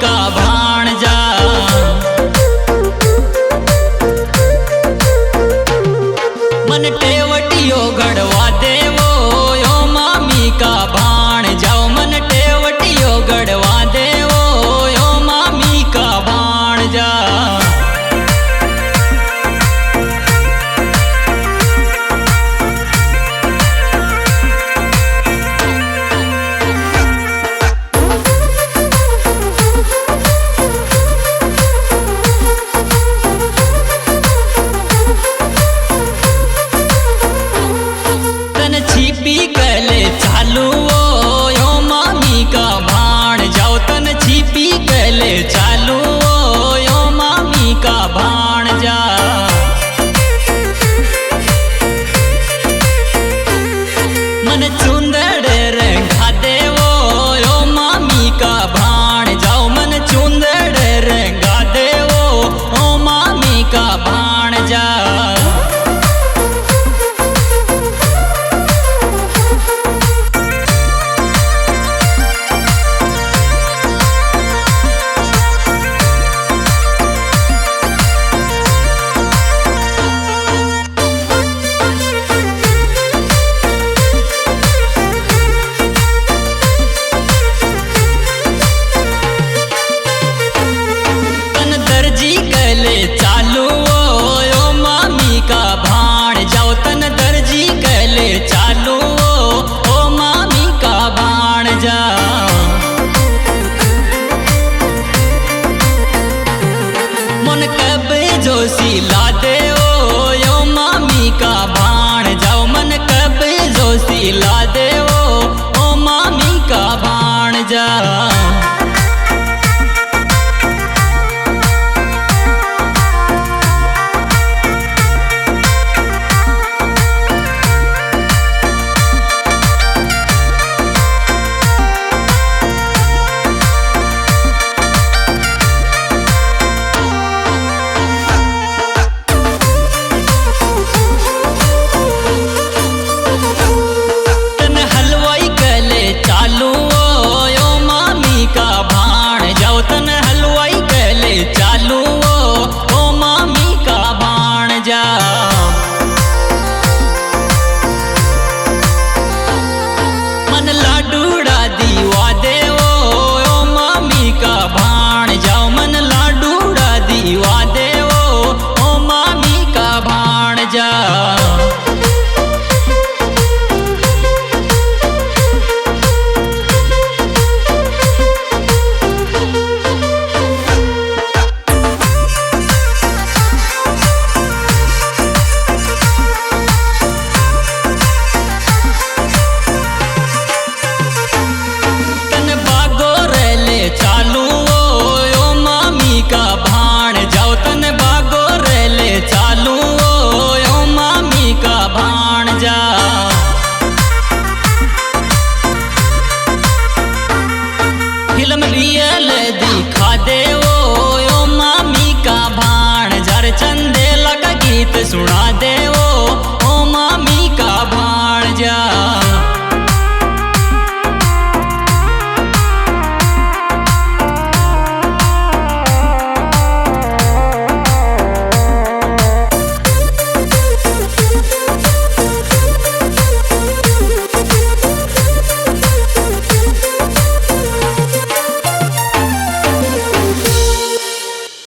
का भाणजा। मन टेवटियो गढ़वा देवो यो मामी का भाणजा। मन टेवटियो गढ़वा देवो यो मामी का भाणजा। छिपी कले चालू यो मामी का भाणजा। तन छिपी कले चालू यो मामी का भाणजा। मन चुंदड़ रंगा देवो यो मामी का भाणजा। मन चुंदड़ रंगा देवो ओ मामी का भाणजा। चालू यो मामी का भाणजा। तन दर्जी कले चालू ओ मामी का भाणजा। मन कब जो सिला दे यो मामी का भाणजा। मन कब जो सिला दे ओ मामी का भाणजा। तन हलवाई कले चालू ओ मामी का भाणजा। मन लाडूड़ा दीवा देवो ओ मामी का भाणजा। मन लाडूड़ा दीवा देवो ओ मामी का भाणजा। चालू यो मामी का भाणजा। तन बागो रेले चालू यो मामी का भाणजा। फिल्म रियल दिखा दे यो मामी का भाणजा। चंदेला का गीत सुना दे ओ मामी का भाणजा।